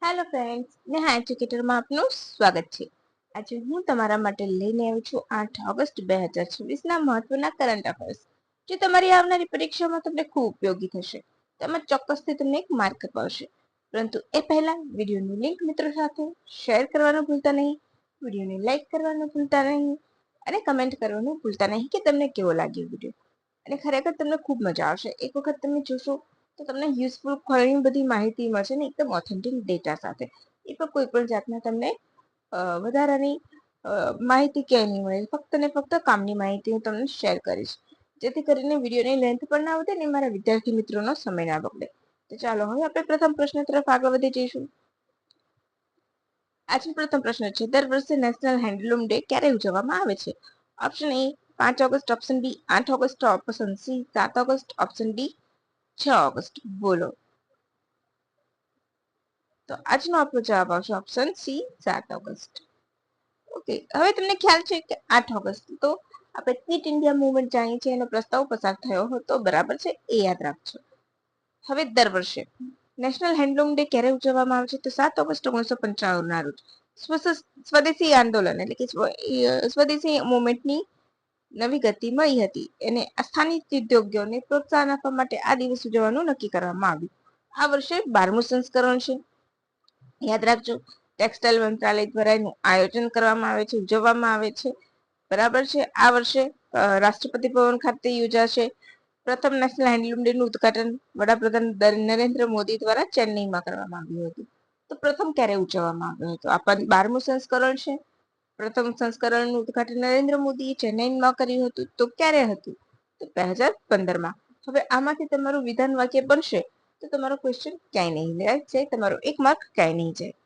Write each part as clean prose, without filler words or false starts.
Hello friends, Neha એજ્યુકેટરમાં આપનું સ્વાગત છે. આજે હું તમારા માટે લઈને આવી છું 8 ઓગસ્ટ 2026ના મહત્વના કરંટ અફેર્સ, જે તમારી આવનારી પરીક્ષામાં તમને ખૂબ ઉપયોગી થશે. તેમજ ચોક્કસથી તમને એક માર્ક અપાવશે. પરંતુ એ પહેલા વિડીયોની લિંક મિત્રો સાથે શેર કરવાનું ભૂલતા નહીં, વિડીયોને લાઈક કરવાનું ભૂલતા નહીં અને કમેન્ટ કરવાનું ભૂલતા નહીં કે તમને કેવો લાગ્યો વિડીયો. અને ખરેખર તમને ખૂબ મજા આવશે. એક વખત તમે જોશો તો તમને યુઝફુલ ઘણી બધી માહિતી મળશે ને એકદમ ઓથેન્ટિક ડેટા સાથે. એ પણ કોઈ પણ જાતના તમને વધારાની માહિતી ક્યાંય નહીં મળે. ફક્ત ને ફક્ત કામની માહિતી હું તમને શેર કરીશ, જેથી કરીને વિડીયોની લેન્થ પણ ના વધે ને મારા વિદ્યાર્થી મિત્રોનો સમય ના બગડે. તો ચાલો હવે આપણે પ્રથમ પ્રશ્ન તરફ આગળ વધી જઈશું. આજનો પ્રથમ પ્રશ્ન છે, દર વર્ષે નેશનલ હેન્ડલૂમ ડે ક્યારે ઉજવવામાં આવે છે? Option A 5 August, option B 8 August, option C 7 August, option D 6 August. બોલો. તો આજનો આપણો જવાબ આવશે ઓપ્શન સી 7 ઓગસ્ટ. ઓકે, હવે તમને ખ્યાલ છે કે 8 ઓગસ્ટ તો આપણે ક્વિટ ઇન્ડિયા મુવમેન્ટ જાણીએ છીએ, એનો પ્રસ્તાવ પસાર થયો હતો, બરાબર છે? એ યાદ રાખજો. હવે દર વર્ષે નેશનલ હેન્ડલૂમ ડે ક્યારે ઉજવવામાં આવે છે? તો 7 ઓગસ્ટ 1955 ના રોજ સ્વદેશી આંદોલન એટલે કે સ્વદેશી મુવમેન્ટની નવી ગતિ મળી હતી. એને સ્થાનિક ઉદ્યોગોને પ્રોત્સાહન આપવા માટે આ દિવસ ઉજવવાનું નક્કી કરવામાં આવ્યું. આ વર્ષે 12મું સંસ્કરણ છે. યાદ રાખજો, ટેક્સટાઇલ મંત્રાલય દ્વારા એનું આયોજન કરવામાં આવે છે, ઉજવવામાં આવે છે, બરાબર છે? આ વર્ષે રાષ્ટ્રપતિ ભવન ખાતે યોજાશે. પ્રથમ નેશનલ હેન્ડલૂમ ડે નું ઉદઘાટન વડાપ્રધાન નરેન્દ્ર મોદી દ્વારા ચેન્નઈમાં કરવામાં આવ્યું હતું. તો પ્રથમ ક્યારે ઉજવવામાં આવ્યું હતું? આ 12મું સંસ્કરણ છે. પ્રથમ સંસ્કરણનું ઉદઘાટન નરેન્દ્ર મોદીએ ચેન્નઈમાં કર્યું હતું. તો ક્યારે હતું? તો 2015માં. હવે આમાંથી તમારું વિધાન વાક્ય બનશે તો તમારો ક્વેશ્ચન ક્યાંય નહીં જાય, તમારો 1 માર્ક ક્યાંય નહીં જાય.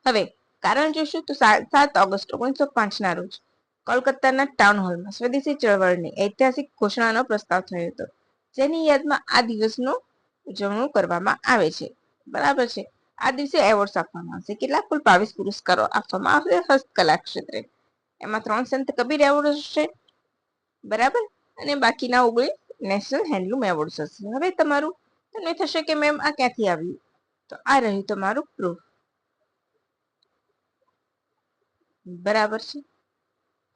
હવે કારણ જોશું તો 7 ઓગસ્ટ 1905 ના રોજ કોલકાતાના ટાઉન હોલમાં સ્વદેશી ચળવળની ઐતિહાસિક ઘોષણાનો પ્રસ્તાવ થયો હતો, જેની યાદમાં આ દિવસનું ઉજવણું કરવામાં આવે છે, બરાબર છે? આ દિવસે એવોર્ડ્સ આપવામાં આવશે. કેટલા? કુલ 22 પુરસ્કારો આપવામાં આવશે હસ્તકલા ક્ષેત્રે. એમાં 3 સંત કબીર એવોર્ડ હશે, બરાબર, અને બાકીના 19 નેશનલ હેન્ડલૂમ એવોર્ડ્સ હશે. હવે તમારું તમને થશે કે મેમ આ ક્યાંથી આવ્યું? તો આ રહ્યું તમારું પ્રૂફ, બરાબર છે?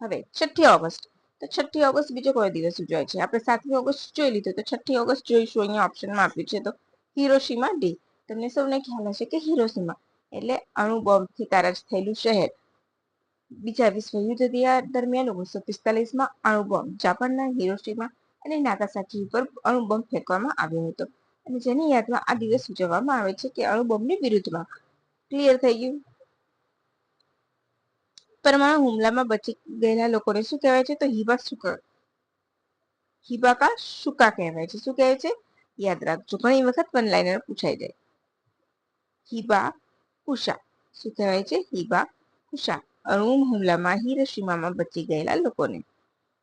હવે 6 ઓગસ્ટ, તો 6 ઓગસ્ટ બીજો કોઈ દિવસ ઉજવાય છે? આપણે 7મી ઓગસ્ટ જોઈ લીધું, તો 6 ઓગસ્ટ જોઈશું. અહીંયા ઓપ્શનમાં આપ્યું છે તો હિરોશીમા ડે. તમને સૌને ખ્યાલ હશે કે હિરોશીમા એટલે અણુ બોમ્બથી તારાજ થયેલું શહેર. બીજા વિશ્વયુદ્ધ દરમિયાન 1945માં અણુ બોમ્બ જાપાનના હિરોશીમા અને નાગાસાકી ઉપર અણુ બોમ્બ ફેંકવામાં આવ્યો હતો, અને જેની યાદમાં આ દિવસ ઉજવવામાં આવે છે કે અણુ બોમ્બની વિરુદ્ધમાં. ક્લિયર થઈ ગયું? પરમાણુ હુમલામાં બચી ગયેલા લોકોને શું કહેવાય છે? તો હિબાકા શુકા કહેવાય છે. શું કહેવાય છે? યાદ રાખજો, ઘણી વખત વન લાઇનર પૂછાઈ જાય. હિબા કુશા. શું કહેવાય છે? હિબા કુશા. અણુ હુમલામાં હિરોશીમામાં બચી ગયેલા લોકોને.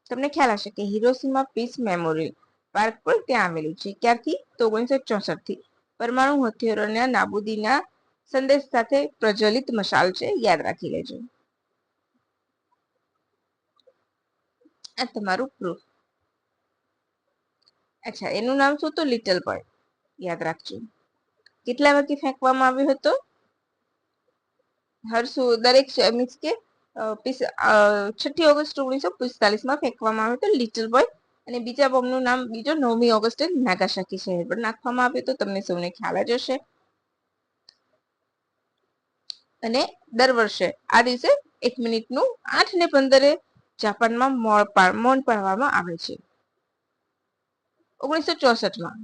તમને ખ્યાલ હશે કે હિરોશીમા પીસ મેમોરિયલ પાર્ક પણ ત્યાં આવેલું છે. ક્યારથી? તો 1964 થી. પરમાણુ હથિયારોના નાબૂદીના સંદેશ સાથે પ્રજ્વલિત મશાલ છે, યાદ રાખી લેજો. આ તમારું પ્રૂફ. અચ્છા, એનું નામ શું? તો લિટલ બોય. યાદ રાખજો. કેટલા વાગે ફેંકવામાં આવ્યો હતો? દરેક મીન્સ કે 6 ઓગસ્ટ 1945માં ફેંકવામાં આવ્યો હતો લિટલ બોય. અને બીજા બોમ્બનું નામ બીજો 9મી ઓગસ્ટે નાગાસાકી શહેર પર નાખવામાં આવ્યો હતો. તમને સૌને ખ્યાલ જ હશે. અને દર વર્ષે આ દિવસે 1 મિનિટનું 8 ને 15 જાપાનમાં મૌન પાળવામાં આવે છે. 1964માં.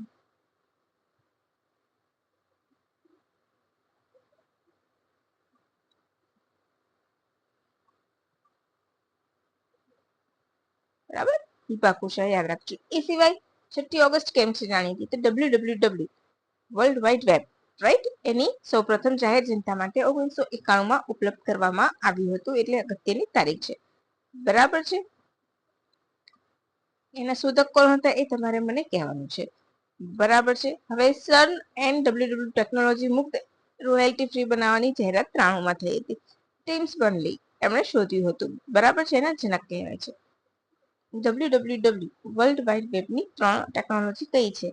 બરાબર, હિબાકુશા યાદ રાખજો. એ સિવાય 6 ઓગસ્ટ કેમ છે જાણીતી? તો WWW world wide web, right, એની સૌપ્રથમ જાહેર જનતા માટે 1991માં ઉપલબ્ધ કરવામાં આવ્યું હતું, એટલે અગત્યની તારીખ છે, બરાબર છે? એના શોધક કોણ હતા એ તમારે મને કહેવાનું છે, બરાબર છે? હવે સન એન્ડ WWW ટેકનોલોજી મુક્ત રોયલ્ટી ફ્રી બનાવવાની જાહેરાત 93માં થઈ હતી. ટીમ્સ બર્નલી એમણે શોધ્યું હતું, બરાબર છે? એના જનક કહેવાય છે. WWW વર્લ્ડ વાઇડ વેબની 3 ટેકનોલોજી કઈ છે?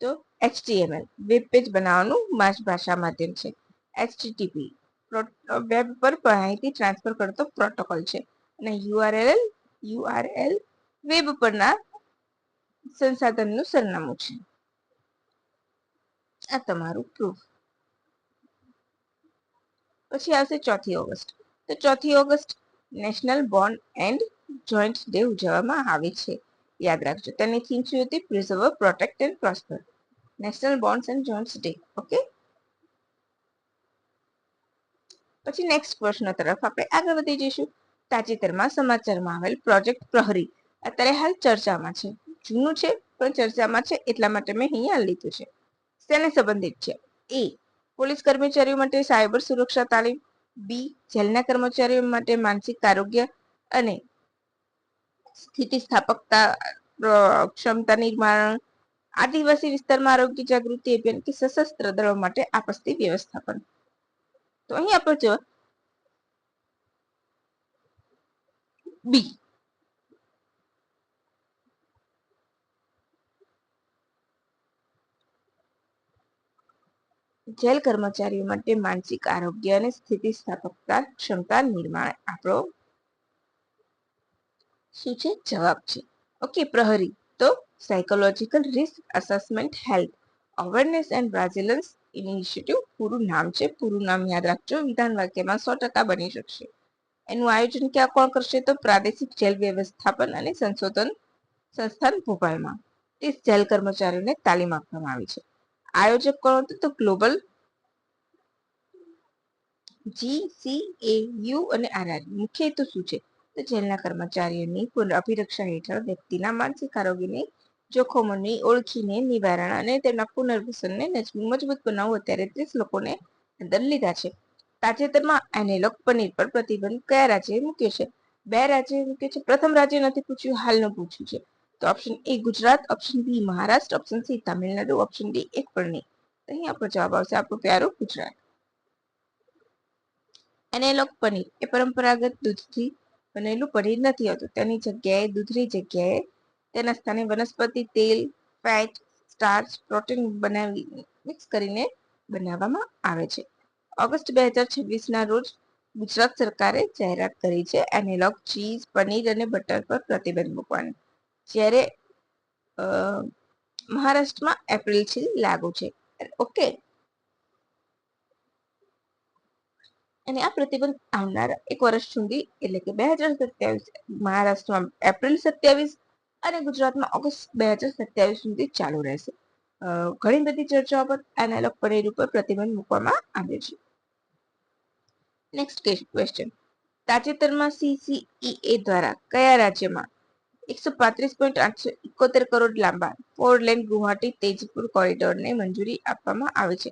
તો HTML વેબ પેજ બનાવવાનું ભાષા માધ્યમ છે. HTTP વેબ પર માહિતી ટ્રાન્સફર કરતો પ્રોટોકોલ છે. અને URL વેબ પરના સંસાધનનું સરનામું છે. આ તમારું પ્રૂફ. પછી આવશે 4મી ઓગસ્ટ. તો 4મી August national bond and joint day ઉજવવામાં આવે છે. યાદ રાખજો. તેની થીમ શું હતી? Preserve, protect and prosper. National bonds and joint day. Okay. પછી નેક્સ્ટ પ્રશ્ન તરફ આપણે આગળ વધી જઈશું. તાજેતરમાં સમાચારમાં આવેલ પ્રોજેક્ટ પ્રહરી અત્યારે હાલ ચર્ચામાં છે. જૂનું છે પણ ચર્ચામાં છે, એટલા માટે મેં અહીંયા લીધું છે. તેને સંબંધિત છે. એ પોલીસ કર્મચારીઓ માટે સાયબર સુરક્ષા તાલીમ, બી જેલના કર્મચારીઓ માટે માનસિક આરોગ્ય અને સ્થિતિસ્થાપકતા ક્ષમતા નિર્માણ, આદિવાસી વિસ્તારમાં આરોગ્ય જાગૃતિ અભિયાન કે સશસ્ત્ર દળો માટે આપત્તિ વ્યવસ્થાપન. તો અહીં આપણો જવાબ બી. જેલ કર્મચારીઓ માટે માનસિક આરોગ્ય અને સ્થિતિસ્થાપકતા ક્ષમતા નિર્માણ આપણો શું છે? જવાબ છે. ઓકે. પ્રહરી તો psychological risk assessment health awareness and resilience initiative પૂરું નામ છે. પૂરું નામ યાદ રાખજો. વિધાન વાક્યમાં 100% બની શકશે. એનું આયોજન ક્યાં કોણ કરશે? તો પ્રાદેશિક જેલ વ્યવસ્થાપન અને સંશોધન સંસ્થાન ભોપાલમાં 30 જેલ કર્મચારીઓને તાલીમ આપવામાં આવી છે. આયોજક કોણ હતું? તો ગ્લોબલ GCAU અને RR. મુખ્ય હેતુ શું છે? તો જેલના કર્મચારીઓની અભિરક્ષા હેઠળ વ્યક્તિના માનસિક આરોગ્યની જોખમોની ઓળખીને નિવારણ અને તેમના પુનર્વસનને મજબૂત બનાવવું. અત્યારે 30 લોકોને અંદર લીધા છે. તાજેતરમાં એનેલોગ પનીર પર પ્રતિબંધ કયા રાજ્યએ મૂક્યો છે? 2 રાજ્યએ મૂક્યો છે. પ્રથમ રાજ્ય નથી પૂછ્યું, હાલનું પૂછ્યું છે. તો option A Gujarat, option B Maharashtra, option C Tamil Nadu, option D એક પણ નહીં. અહીં આપણો જવાબ આવશે આપણું પ્યારું ગુજરાત. એનેલોગ પનીર એ પરંપરાગત દૂધથી બનેલું પનીર નથી હોતું. તેની જગ્યાએ દૂધની જગ્યાએ તેના સ્થાને વનસ્પતિ તેલ, ફેટ, સ્ટાર્ચ, પ્રોટીન બનાવી મિક્સ કરીને બનાવવામાં આવે છે. ઓગસ્ટ 2026 ના રોજ ગુજરાત સરકારે જાહેરાત કરી છે એનેલોગ ચીઝ, પનીર અને બટર પર પ્રતિબંધ મૂકવાની. જ્યારે મહારાષ્ટ્રમાં એપ્રિલથી લાગુ છે. ઓકે. અને આ પ્રતિબંધ આવનાર 1 વર્ષ સુધી એટલે કે 2027 મહારાષ્ટ્રમાં એપ્રિલ 27 અને ગુજરાતમાં ઓગસ્ટ 2027 સુધી ચાલુ રહેશે. ઘણી બધી ચર્ચાઓ પર એનાલોગ પનીર ઉપર પ્રતિબંધ મૂકવામાં આવ્યો છે. Next question. તાજેતરમાં CCEA દ્વારા કયા રાજ્યમાં 135.871 કરોડ લાંબા 4 લેન ગુવાહાટી તેજપુર કોરિડોરને મંજૂરી આપવામાં આવી છે?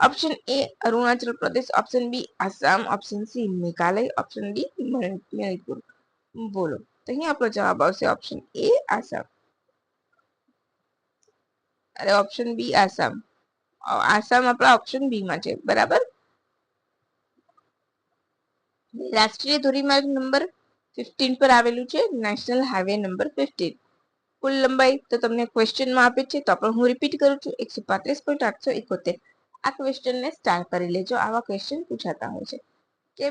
Option A Arunachal Pradesh, option B Assam, option C Meghalaya, option D Manipur. બોલો. તો અહીં આપણો જવાબ આવશે ઓપ્શન એ આસામ. અરે ઓપ્શન બી આસામ. આસામ આપણા ઓપ્શન બી માં છે. બરાબર. રાષ્ટ્રીય ધોરીમાર્ગ નંબર 15 પર આવેલું છે નેશનલ હાઈવે નંબર 15. કુલ લંબાઈ તો તમને ક્વેશ્ચનમાં આપે છે, તો પણ હું રિપીટ કરું છું 135.871. આ ક્વેશ્ચનને સ્ટાર કરી લેજો. આવા ક્વેશ્ચન પૂછાતા હોય છે કે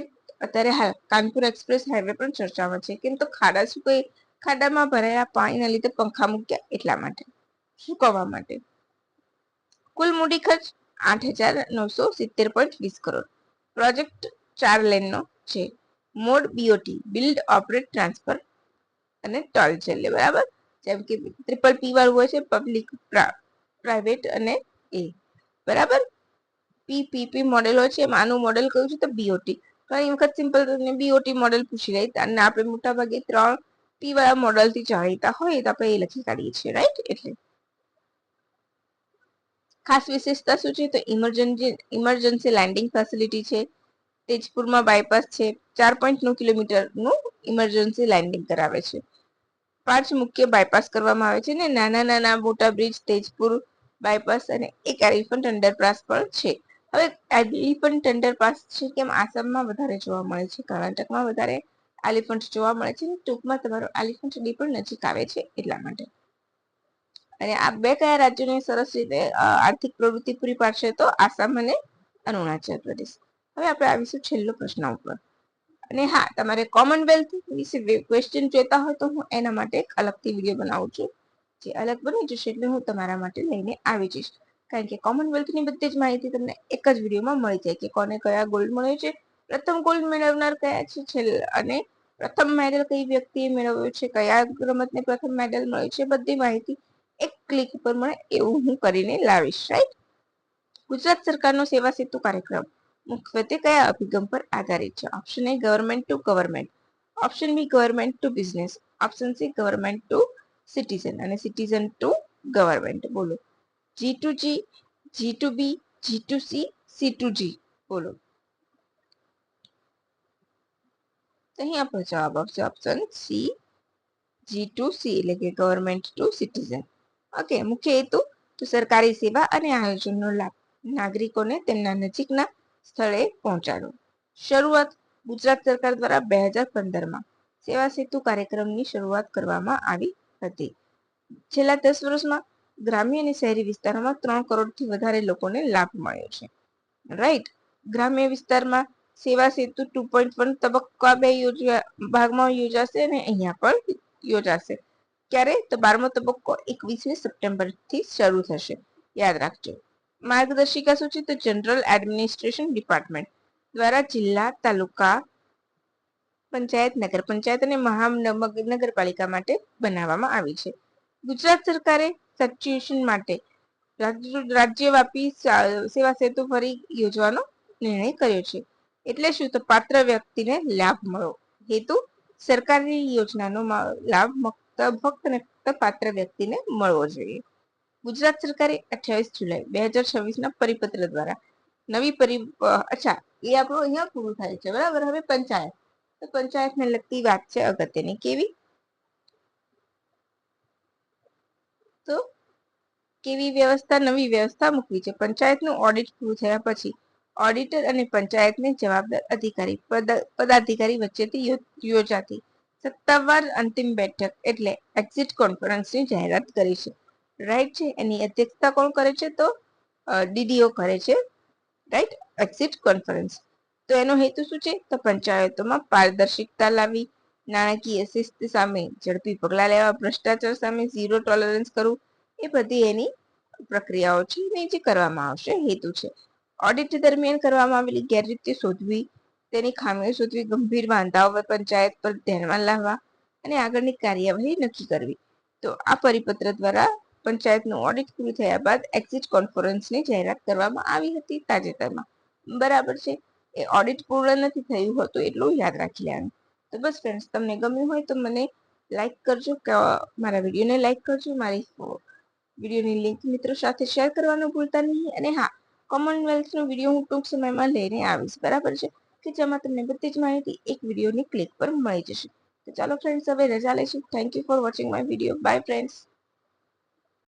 અત્યારે હાલ કાનપુર એક્સપ્રેસ હાઈવે પણ ચર્ચામાં છે. કેમ તો ખાડા શું કોઈ ખાડામાં ભરાયેલા પાણીના લીધે પંખા મૂક્યા એટલા માટે, સુકવવા માટે. કુલ મૂડી ખર્ચ 8,970.20 કરોડ. પ્રોજેક્ટ 4 લેનનો છે. Mode BOT build operate transfer અને ટોલ છે. બરાબર. જેમ કે PPP વાળું હોય છે, પબ્લિક પ્રાઇવેટ અને એ. બરાબર. PPP મોડેલ હોય છે. આનું મોડેલ કયું છે? તો BOT. ઘણી વખત સિમ્પલ BOT મોડેલ પૂછી લે અને આપણે મોટા ભાગે 3 P વાળા મોડેલ થી જાણીતા હોય તો આપણે એ લખી કાઢીએ છીએ, રાઈટ? એટલે ખાસ વિશેષતા શું છે? તો ઇમરજન્સી લેન્ડિંગ ફેસિલિટી છે. તેજપુરમાં બાયપાસ છે. 4.9 કિલોમીટરનું ઇમરજન્સી લેન્ડિંગ કરાવે છે. 5 મુખ્ય બાયપાસ કરવામાં આવે છે ને નાના મોટા બ્રિજ તેજપુર બાયપાસ અને એક એલિફન્ટ અંડરપાસ પણ છે. હવે એલિફન્ટ અંડરપાસ છે કેમ આસામમાં વધારે જોવા મળે છે, કર્ણાટકમાં વધારે એલિફન્ટ જોવા મળે છે. ટૂંકમાં તમારો એલિફન્ટ ડી પણ નજીક આવે છે એટલા માટે. અને આ બે કયા રાજ્યોને સરસ રીતે આર્થિક પ્રવૃત્તિ પૂરી પાડશે? તો આસામ અને અરુણાચલ પ્રદેશ. હવે આપણે આવીશું છેલ્લો પ્રશ્ન ઉપર. અને હા, તમારે કોમનવેલ્થ વિશે ક્વેશ્ચન જોઈતા હોય તો હું એના માટે એક અલગથી વિડીયો બનાવું છું. જે અલગ બની જશે એટલે હું તમારા માટે લઈને આવી જઈશ. કારણ કે કોમનવેલ્થની બધી જ માહિતી તમને એક જ વિડીયોમાં મળી જાય કે કોને કયા ગોલ્ડ મળ્યો છે, પ્રથમ ગોલ્ડ મેળવનાર કયા છે, અને પ્રથમ મેડલ કઈ વ્યક્તિએ મેળવ્યો છે, કયા રમતને પ્રથમ મેડલ મળ્યો છે, બધી માહિતી એક ક્લિક ઉપર મળે એવું હું કરીને લાવીશ. રાઈટ? ગુજરાત સરકારનો સેવા સેતુ કાર્યક્રમ મુખ્યત્વે કયા અભિગમ પર આધારિત છે? Option A government to government, option B government to business, option C government to citizen અને સિટીઝન ટુ ગવર્મેન્ટ. બોલો. G2G, G2B, G2C, C2G. બોલો. અહીં આપણો જવાબ આવશે ઓપ્શન સી, G2C, એટલે કે ગવર્મેન્ટ ટુ સિટીઝન. ઓકે. મુખ્ય હેતુ તો સરકારી સેવા અને આયોજનનો લાભ નાગરિકોને તેમના નજીકના સ્થળે પહોંચાડો. શરૂઆત ગુજરાત સરકાર દ્વારા 2015માં સેવા સેતુ કાર્યક્રમની શરૂઆત કરવામાં આવી હતી. છેલ્લા 10 વર્ષમાં ગ્રામ્ય અને શહેરી વિસ્તારોમાં 3 કરોડથી વધારે લોકોને લાભ મળ્યો છે. રાઈટ? ગ્રામ્ય વિસ્તારમાં સેવા સેતુ 2.1 તબક્કા 2 ભાગમાં યોજાશે અને અહીંયા પણ યોજાશે. ક્યારે? તો 12મો તબક્કો 21મી સપ્ટેમ્બરથી શરૂ થશે. યાદ રાખજો. માર્ગદર્શિકા શું છે? તો જનરલ એડમિનિસ્ટ્રેશન ડિપાર્ટમેન્ટ દ્વારા જિલ્લા, તાલુકા પંચાયત, નગર પંચાયત અને મહાનગરપાલિકા માટે બનાવવામાં આવી છે. ગુજરાત સરકારે સચ્યુએશન માટે રાજ્યવ્યાપી સેવા સેતુ ફરી યોજવાનો નિર્ણય કર્યો છે. એટલે શું? તો પાત્ર વ્યક્તિને લાભ મળો. હેતુ સરકારની યોજનાનો લાભ ફક્ત ને ફક્ત પાત્ર વ્યક્તિને મળવો જોઈએ. ગુજરાત સરકારે 28 જુલાઈ 2026ના પરિપત્ર દ્વારા નવી અચ્છા, એ આપણું અહીંયા પૂરું થાય છે. બરાબર? હવે પંચાયત. તો પંચાયતને લગતી વાત છે અગત્યની. કેવી? તો કેવી વ્યવસ્થા? નવી વ્યવસ્થા મૂકવી છે. પંચાયતનું ઓડિટ પૂરું થયા પછી ઓડિટર અને પંચાયતને જવાબદાર અધિકારી પદાધિકારી વચ્ચેથી યોજાતી સત્તાવાર અંતિમ બેઠક એટલે એક્ઝિટ કોન્ફરન્સની જાહેરાત કરી છે. રાઈટ છે? એની અધ્યક્ષતા કોણ કરે છે? તો ડીડીઓ કરે છે. રાઈટ? Exit conference. તો એનો હેતુ શું છે? તો પંચાયતોમાં પારદર્શિકતા લાવી, નાણાકીય શિસ્ત સામે ઝડપી પગલા લેવા, ભ્રષ્ટાચાર સામે ઝીરો ટોલરન્સ કરવું, એ બધી એની પ્રક્રિયાઓ છે ને જે કરવામાં આવશે હેતુ છે. ઓડિટ દરમિયાન કરવામાં આવેલી ગેરરીતિ શોધવી, તેની ખામીઓ શોધવી, ગંભીર વાંધાઓ પંચાયત પર ધ્યાનમાં લાવવા અને આગળની કાર્યવાહી નક્કી કરવી. તો આ પરિપત્ર દ્વારા પંચાયતનું ઓડિટ પૂરું થયા બાદ એક્ઝિટ કોન્ફરન્સની જાહેરાત કરવામાં આવી હતી તાજેતરમાં. બરાબર છે? એ ઓડિટ પૂર્ણ નથી થયું હતું એટલું યાદ રાખી લેવાનું. તો બસ ફ્રેન્ડ્સ, તમને ગમ્યું હોય તો મને લાઈક કરજો, મારા વિડીયોને લાઈક કરજો, મારી વિડીયોની લિંક મિત્રો સાથે શેર કરવાનું ભૂલતા નહીં. અને હા, કોમનવેલ્થનો વિડીયો હું ટૂંક સમયમાં લઈને આવીશ. બરાબર છે? કે જેમાં તમને બધી જ માહિતી એક વિડીયોની ક્લિક પર મળી જશે. તો ચાલો ફ્રેન્ડ્સ, હવે રજા લઈશું. Thank you for watching my video. By friends.